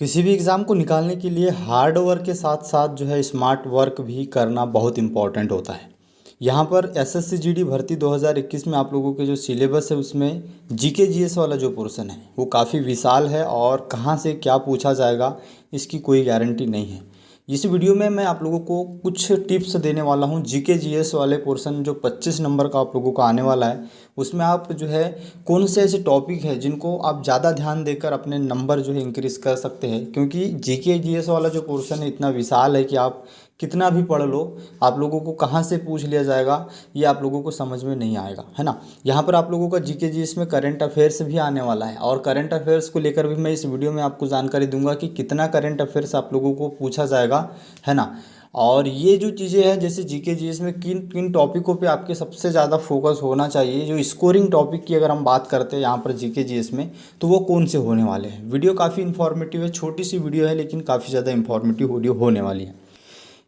किसी भी एग्ज़ाम को निकालने के लिए हार्ड वर्क के साथ साथ जो है स्मार्ट वर्क भी करना बहुत इम्पॉर्टेंट होता है। यहाँ पर एसएससी जीडी भर्ती 2021 में आप लोगों के जो सिलेबस है उसमें जीके जीएस वाला जो पोर्शन है वो काफ़ी विशाल है और कहाँ से क्या पूछा जाएगा इसकी कोई गारंटी नहीं है। इस वीडियो में मैं आप लोगों को कुछ टिप्स देने वाला हूँ। जीके जीएस वाले पोर्शन जो 25 नंबर का आप लोगों को आने वाला है उसमें आप जो है कौन से ऐसे टॉपिक है जिनको आप ज़्यादा ध्यान देकर अपने नंबर जो है इंक्रीज कर सकते हैं, क्योंकि जीके जीएस वाला जो पोर्शन है इतना विशाल है कि आप कितना भी पढ़ लो आप लोगों को कहाँ से पूछ लिया जाएगा ये आप लोगों को समझ में नहीं आएगा, है ना। यहाँ पर आप लोगों का जीके जीएस में करंट अफेयर्स भी आने वाला है और करंट अफेयर्स को लेकर भी मैं इस वीडियो में आपको जानकारी दूंगा कि कितना करंट अफेयर्स आप लोगों को पूछा जाएगा, है ना। और ये जो चीज़ें हैं जैसे जीके जीएस में किन किन टॉपिकों पे आपके सबसे ज़्यादा फोकस होना चाहिए, जो स्कोरिंग टॉपिक की अगर हम बात करते हैं यहाँ पर जीके जीएस में तो वो कौन से होने वाले हैं। वीडियो काफ़ी इन्फॉर्मेटिव है, छोटी सी वीडियो है लेकिन काफ़ी ज़्यादा इन्फॉर्मेटिव वीडियो होने वाली है।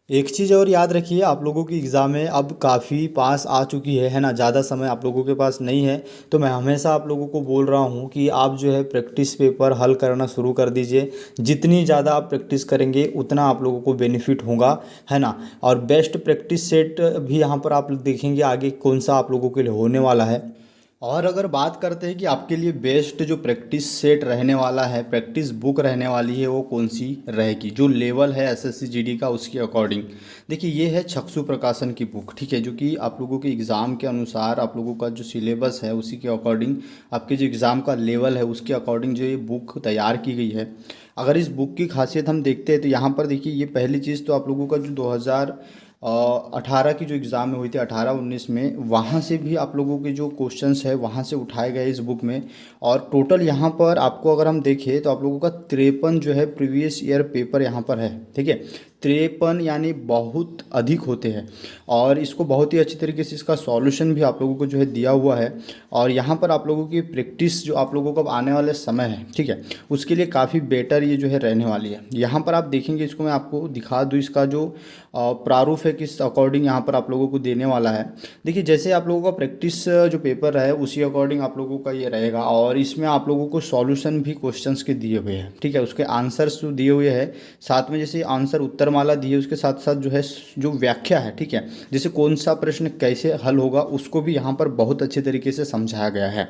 एक चीज़ और याद रखिए, आप लोगों की एग्ज़ाम में अब काफ़ी पास आ चुकी है ना, ज़्यादा समय आप लोगों के पास नहीं है। तो मैं हमेशा आप लोगों को बोल रहा हूँ कि आप जो है प्रैक्टिस पेपर हल करना शुरू कर दीजिए। जितनी ज़्यादा आप प्रैक्टिस करेंगे उतना आप लोगों को बेनिफिट होगा, है ना। और बेस्ट प्रैक्टिस सेट भी यहाँ पर आप देखेंगे आगे कौन सा आप लोगों के लिए होने वाला है। और अगर बात करते हैं कि आपके लिए बेस्ट जो प्रैक्टिस सेट रहने वाला है, प्रैक्टिस बुक रहने वाली है, वो कौन सी रहेगी, जो लेवल है एसएससी जीडी का उसके अकॉर्डिंग। देखिए ये है चक्षु प्रकाशन की बुक, ठीक है, जो कि आप लोगों के एग्ज़ाम के अनुसार आप लोगों का जो सिलेबस है उसी के अकॉर्डिंग आपके जो एग्ज़ाम का लेवल है उसके अकॉर्डिंग जो ये बुक तैयार की गई है। अगर इस बुक की खासियत हम देखते हैं तो यहाँ पर देखिए ये पहली चीज़ तो आप लोगों का जो 2018 की जो एग्ज़ाम में हुई थी 18-19 में, वहाँ से भी आप लोगों के जो क्वेश्चंस है वहाँ से उठाए गए इस बुक में। और टोटल यहाँ पर आपको अगर हम देखें तो आप लोगों का 53 जो है प्रीवियस ईयर पेपर यहाँ पर है, ठीक है। 53 यानी बहुत अधिक होते हैं और इसको बहुत ही अच्छी तरीके से इसका सॉल्यूशन भी आप लोगों को जो है दिया हुआ है। और यहाँ पर आप लोगों की प्रैक्टिस जो आप लोगों का आने वाले समय है, ठीक है, उसके लिए काफ़ी बेटर ये जो है रहने वाली है। यहाँ पर आप देखेंगे, इसको मैं आपको दिखा दूँ, इसका जो प्रारूप है किस अकॉर्डिंग यहाँ पर आप लोगों को देने वाला है। देखिए जैसे आप लोगों का प्रैक्टिस जो पेपर है उसी अकॉर्डिंग आप लोगों का ये रहेगा और इसमें आप लोगों को सॉल्यूशन भी क्वेश्चंस के दिए हुए हैं, ठीक है, उसके आंसर्स जो दिए हुए हैं, साथ में जैसे आंसर उत्तर माला दी है उसके साथ साथ जो है जो व्याख्या है, ठीक है, जैसे कौन सा प्रश्न कैसे हल होगा उसको भी यहाँ पर बहुत अच्छे तरीके से समझाया गया है।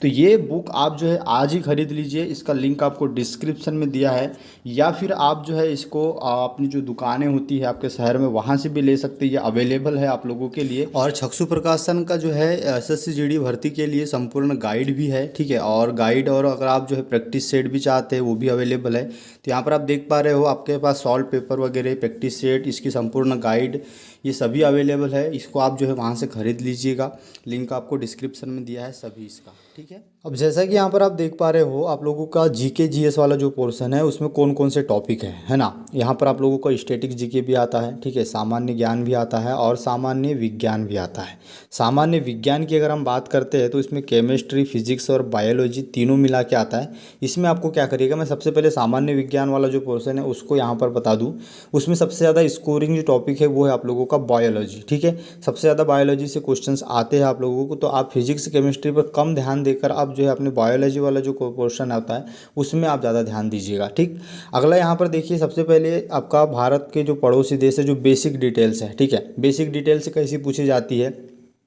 तो ये बुक आप जो है आज ही खरीद लीजिए, इसका लिंक आपको डिस्क्रिप्शन में दिया है, या फिर आप जो है इसको अपनी जो दुकानें होती है आपके शहर में वहाँ से भी ले सकते हैं, ये अवेलेबल है आप लोगों के लिए। और चक्षु प्रकाशन का जो है एसएससी जीडी भर्ती के लिए संपूर्ण गाइड भी है, ठीक है, और गाइड और अगर आप जो है प्रैक्टिस सेट भी चाहते हैं वो भी अवेलेबल है। तो यहाँ पर आप देख पा रहे हो आपके पास सॉल्व पेपर वगैरह, प्रैक्टिस सेट, इसकी संपूर्ण गाइड, ये सभी अवेलेबल है। इसको आप जो है वहाँ से खरीद लीजिएगा, लिंक आपको डिस्क्रिप्शन में दिया है सभी इसका, ठीक है। अब जैसा कि यहाँ पर आप देख पा रहे हो आप लोगों का जीके जीएस वाला जो पोर्शन है उसमें कौन कौन से टॉपिक है ना। यहाँ पर आप लोगों को स्टैटिक जीके भी आता है, ठीक है, सामान्य ज्ञान भी आता है और सामान्य विज्ञान भी आता है। सामान्य विज्ञान की अगर हम बात करते हैं तो इसमें केमिस्ट्री, फिजिक्स और बायोलॉजी तीनों मिला के आता है। इसमें आपको क्या करिएगा, मैं सबसे पहले सामान्य विज्ञान वाला जो पोर्शन है उसको यहाँ पर बता दूँ। उसमें सबसे ज़्यादा स्कोरिंग जो टॉपिक है वो है आप लोगों का बायोलॉजी, ठीक है, सबसे ज़्यादा बायोलॉजी से क्वेश्चंस आते हैं आप लोगों को। तो आप फिजिक्स केमिस्ट्री पर कम ध्यान देकर आप जो है अपने बायोलॉजी वाला जो पोर्शन आता है उसमें आप ज़्यादा ध्यान दीजिएगा, ठीक। अगला यहाँ पर देखिए, सबसे पहले आपका भारत के जो पड़ोसी देश है जो बेसिक डिटेल्स है, ठीक है, बेसिक डिटेल्स कैसी पूछी जाती है।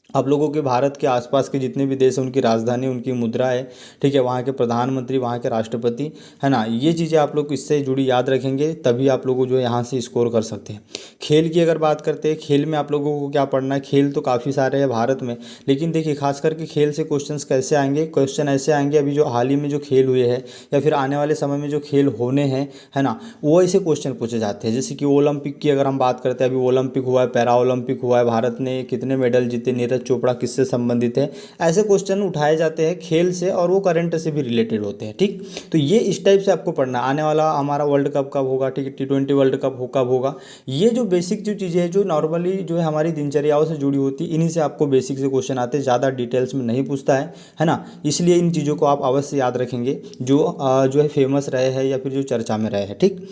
आप लोगों के भारत के आसपास के जितने भी देश हैं उनकी राजधानी, उनकी मुद्रा है, ठीक है, वहाँ के प्रधानमंत्री, वहाँ के राष्ट्रपति, है ना, ये चीज़ें आप लोग इससे जुड़ी याद रखेंगे तभी आप लोगों जो है यहाँ से स्कोर कर सकते हैं। खेल की अगर बात करते हैं, खेल में आप लोगों को क्या पढ़ना है, खेल तो काफ़ी सारे हैं भारत में, लेकिन देखिए खास करके खेल से क्वेश्चंस कैसे आएंगे, क्वेश्चन ऐसे आएंगे अभी जो हाल ही में जो खेल हुए हैं या फिर आने वाले समय में जो खेल होने हैं, है ना, वो ऐसे क्वेश्चन पूछे जाते हैं। जैसे कि ओलंपिक की अगर हम बात करते हैं, अभी ओलंपिक हुआ है, पैरा ओलंपिक हुआ है, भारत ने कितने मेडल जीते, नीरज चोपड़ा किससे संबंधित है, ऐसे क्वेश्चन उठाए जाते हैं खेल से और वो करंट से भी रिलेटेड होते हैं, ठीक। तो ये इस टाइप से आपको पढ़ना, आने वाला हमारा वर्ल्ड कप कब होगा, ठीक है, T20 वर्ल्ड कप कब होगा, ये जो बेसिक जो चीज़ें हैं जो नॉर्मली जो है हमारी दिनचर्याओं से जुड़ी होती है, इन्हीं से आपको बेसिक से क्वेश्चन आते हैं, ज़्यादा डिटेल्स में नहीं पूछता है ना। इसलिए इन चीज़ों को आप अवश्य याद रखेंगे जो है फेमस रहे हैं या फिर जो चर्चा में रहे हैं, ठीक।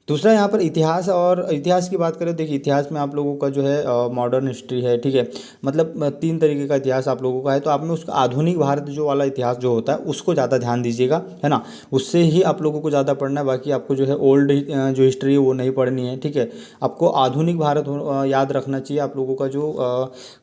दूसरा यहाँ पर इतिहास की बात करें, देखिए इतिहास में आप लोगों का जो है मॉडर्न हिस्ट्री है, ठीक है, मतलब 3 तरीके का इतिहास आप लोगों का है। तो आप में उसका आधुनिक भारत जो वाला इतिहास जो होता है उसको ज़्यादा ध्यान दीजिएगा, है ना, उससे ही आप लोगों को ज़्यादा पढ़ना है। बाकी आपको जो है ओल्ड जो हिस्ट्री है वो नहीं पढ़नी है, ठीक है। आपको आधुनिक भारत याद रखना चाहिए। आप लोगों का जो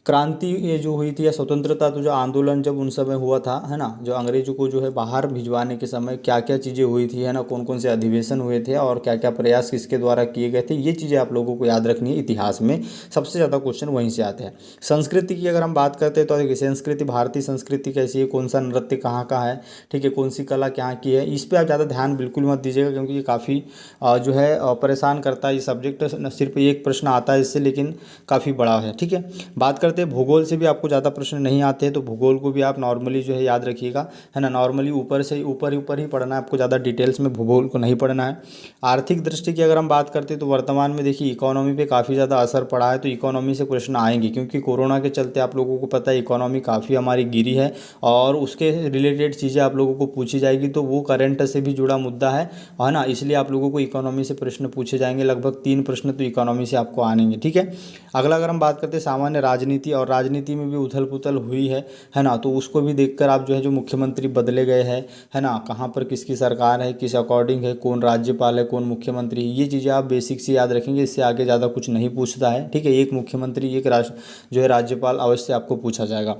क्रांति ये जो हुई थी या स्वतंत्रता तो जो आंदोलन जब उन समय हुआ था, है ना, जो अंग्रेजों को जो है बाहर भिजवाने के समय क्या क्या चीज़ें हुई थी, है ना, कौन कौन से अधिवेशन हुए थे और क्या क्या प्रयास किसके द्वारा किए गए थे, ये चीज़ें आप लोगों को याद रखनी है। इतिहास में सबसे ज़्यादा क्वेश्चन वहीं से आते हैं। संस्कृति की अगर हम बात करते हैं तो देखिए संस्कृति, भारतीय संस्कृति कैसी है, कौन सा नृत्य कहाँ का है, ठीक है, कौन सी कला क्या की है, इस पर आप ज़्यादा ध्यान बिल्कुल मत दीजिएगा, क्योंकि ये काफ़ी जो है परेशान करता है ये सब्जेक्ट। सिर्फ एक प्रश्न आता है इससे, लेकिन काफ़ी बड़ा है, ठीक है। बात करते हैं भूगोल से भी आपको ज़्यादा प्रश्न नहीं आते हैं, तो भूगोल को भी आप नॉर्मली जो है याद रखिएगा, है ना, नॉर्मली ऊपर से ऊपर ही पढ़ना है आपको, ज़्यादा डिटेल्स में भूगोल को नहीं पढ़ना है। आर्थिक दृष्टि की अगर हम बात करते हैं तो वर्तमान में देखिए इकोनॉमी पे काफ़ी ज़्यादा असर पड़ा है, तो इकोनॉमी से क्वेश्चन आएंगे, क्योंकि कोरोना के चलते आप लोगों को पता है इकोनॉमी काफ़ी हमारी गिरी है और उसके रिलेटेड चीज़ें आप लोगों को पूछी जाएगी, तो वो करंट से भी जुड़ा मुद्दा है ना, इसलिए आप लोगों को इकोनॉमी से प्रश्न पूछे जाएंगे। लगभग 3 प्रश्न तो इकोनॉमी से आपको आएंगे, ठीक है। अगला अगर हम बात करते हैं सामान्य राजनीति, और राजनीति में भी उथल पुथल हुई है ना, तो उसको भी देखकर आप जो है जो मुख्यमंत्री बदले गए हैं, है ना, कहाँ पर किसकी सरकार है, किस अकॉर्डिंग है, कौन राज्यपाल है, कौन मुख्यमंत्री है, ये चीज़ें आप बेसिक से याद रखेंगे। इससे आगे ज़्यादा कुछ नहीं पूछता है, ठीक है। एक मुख्यमंत्री, एक जो है राज्यपाल अवश्य आपको पूछा जाएगा।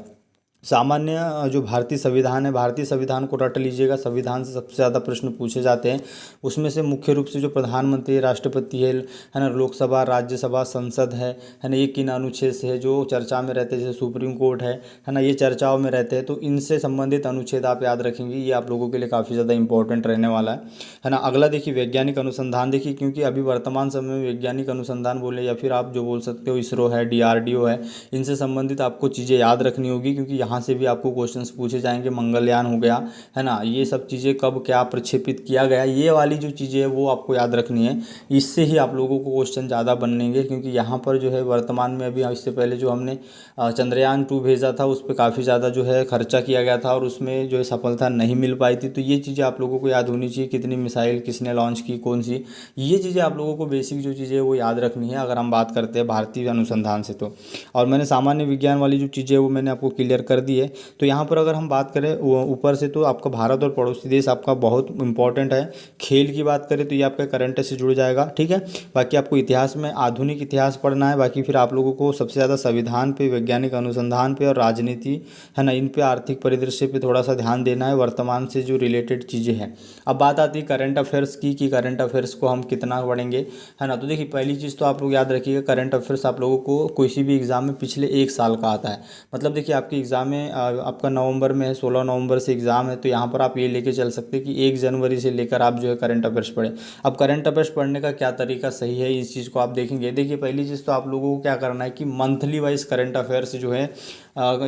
सामान्य जो भारतीय संविधान है, भारतीय संविधान को रट लीजिएगा, संविधान से सबसे ज़्यादा प्रश्न पूछे जाते हैं। उसमें से मुख्य रूप से जो प्रधानमंत्री, राष्ट्रपति है ना, लोकसभा, राज्यसभा, संसद है ना, ये किन अनुच्छेद से है जो चर्चा में रहते हैं, जैसे सुप्रीम कोर्ट है ना, ये चर्चाओं में रहते हैं, तो इनसे संबंधित अनुच्छेद आप याद रखेंगे। ये आप लोगों के लिए काफ़ी ज़्यादा इंपॉर्टेंट रहने वाला है ना। अगला देखिए वैज्ञानिक अनुसंधान, देखिए क्योंकि अभी वर्तमान समय में वैज्ञानिक अनुसंधान बोले या फिर आप जो बोल सकते हो इसरो है, DRDO है, इनसे संबंधित आपको चीज़ें याद रखनी होगी, क्योंकि यहाँ से भी आपको क्वेश्चंस पूछे जाएंगे। मंगलयान हो गया, है ना, ये सब चीज़ें कब क्या प्रक्षेपित किया गया, ये वाली जो चीज़ें है वो आपको याद रखनी है। इससे ही आप लोगों को क्वेश्चन ज़्यादा बनेंगे, क्योंकि यहाँ पर जो है वर्तमान में अभी इससे पहले जो हमने चंद्रयान 2 भेजा था उस पर काफ़ी ज़्यादा जो है खर्चा किया गया था और उसमें जो है सफलता नहीं मिल पाई थी। तो ये चीज़ें आप लोगों को याद होनी चाहिए, कितनी मिसाइल किसने लॉन्च की, कौन सी, ये चीज़ें आप लोगों को बेसिक जो चीज़ें वो याद रखनी है अगर हम बात करते हैं भारतीय अनुसंधान से। तो और मैंने सामान्य विज्ञान वाली जो चीज़ें वो मैंने आपको क्लियर कर दी है। तो यहाँ पर अगर हम बात करें ऊपर से, तो आपका भारत और पड़ोसी देश आपका बहुत इंपॉर्टेंट है। खेल की बात करें तो ये आपका करंट से जुड़ जाएगा, ठीक है। बाकी आपको इतिहास में आधुनिक इतिहास पढ़ना है। बाकी फिर आप लोगों को सबसे ज़्यादा संविधान पे, वैज्ञानिक अनुसंधान पे और राजनीति, है ना, इन पे, आर्थिक परिदृश्य पे थोड़ा सा ध्यान देना है, वर्तमान से जो रिलेटेड चीज़ें हैं। अब बात आती है करंट अफेयर्स की कि करंट अफेयर्स को हम कितना पढ़ेंगे, है ना। तो देखिए पहली चीज़ तो आप लोग याद रखिएगा, करंट अफेयर्स आप लोगों को किसी भी एग्ज़ाम में पिछले 1 साल का आता है। मतलब देखिए आपके एग्ज़ाम में आपका नवंबर में है, 16 नवंबर से एग्ज़ाम है, तो यहाँ पर आप ये लेके चल सकते हैं कि 1 जनवरी से लेकर आप जो है करंट अफेयर्स पढ़ें। अब करंट अफेयर्स पढ़ने का क्या तरीका सही है, इस चीज़ को आप देखेंगे। देखिए पहली चीज़ तो आप लोगों को क्या करना है कि मंथली वाइज करंट अफेयर्स जो है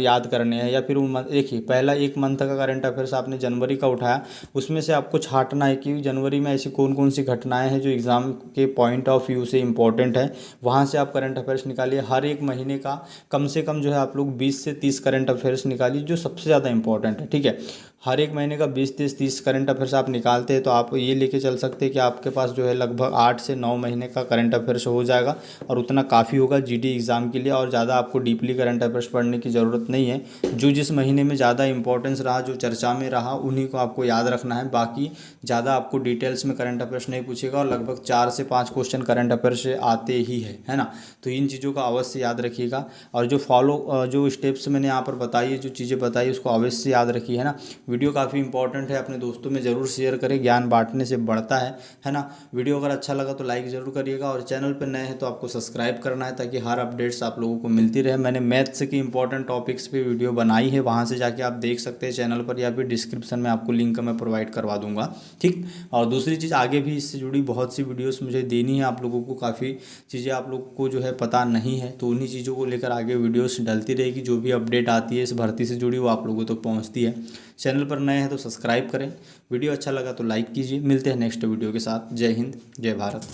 याद करने हैं, या फिर देखिए पहला 1 मंथ का करंट अफेयर्स आपने जनवरी का उठाया, उसमें से आपको छांटना है कि जनवरी में ऐसी कौन कौन सी घटनाएं हैं जो एग्ज़ाम के पॉइंट ऑफ व्यू से इंपॉर्टेंट है, वहाँ से आप करंट अफेयर्स निकालिए। हर एक महीने का कम से कम जो है आप लोग 20 से 30 करंट अफेयर्स निकालिए जो सबसे ज़्यादा इंपॉर्टेंट है, ठीक है। हर एक महीने का 20-30 करंट अफेयर्स आप निकालते हैं तो आप ये लेके चल सकते हैं कि आपके पास जो है लगभग 8 से 9 महीने का करंट अफेयर्स हो जाएगा, और उतना काफ़ी होगा GD एग्ज़ाम के लिए। और ज़्यादा आपको डीपली करंट अफेयर्स पढ़ने की ज़रूरत नहीं है, जो जिस महीने में ज़्यादा इंपॉर्टेंस रहा, जो चर्चा में रहा, उन्हीं को आपको याद रखना है। बाकी ज़्यादा आपको डिटेल्स में करंट अफेयर्स नहीं पूछेगा, और लगभग 4 से 5 क्वेश्चन करंट अफेयर्स से आते ही है ना। तो इन चीज़ों का अवश्य याद रखिएगा, और जो स्टेप्स मैंने यहाँ पर बताई है, जो चीज़ें बताई, उसको अवश्य याद रखिए, है ना। वीडियो काफ़ी इंपॉर्टेंट है, अपने दोस्तों में ज़रूर शेयर करें, ज्ञान बांटने से बढ़ता है ना। वीडियो अगर अच्छा लगा तो लाइक ज़रूर करिएगा, और चैनल पर नए हैं तो आपको सब्सक्राइब करना है, ताकि हर अपडेट्स आप लोगों को मिलती रहे। मैंने मैथ्स की इंपॉर्टेंट टॉपिक्स पे वीडियो बनाई है, वहाँ से जाके आप देख सकते हैं चैनल पर, या फिर डिस्क्रिप्शन में आपको लिंक मैं प्रोवाइड करवा दूंगा, ठीक। और दूसरी चीज़, आगे भी इससे जुड़ी बहुत सी वीडियोस मुझे देनी है आप लोगों को, काफ़ी चीज़ें आप लोग को जो है पता नहीं है, तो उन्हीं चीज़ों को लेकर आगे वीडियोस डलती रहेगी। जो भी अपडेट आती है इस भर्ती से जुड़ी वो आप लोगों तक पहुँचती है। चैनल पर नए हैं तो सब्सक्राइब करें, वीडियो अच्छा लगा तो लाइक कीजिए। मिलते हैं नेक्स्ट वीडियो के साथ। जय हिंद, जय भारत।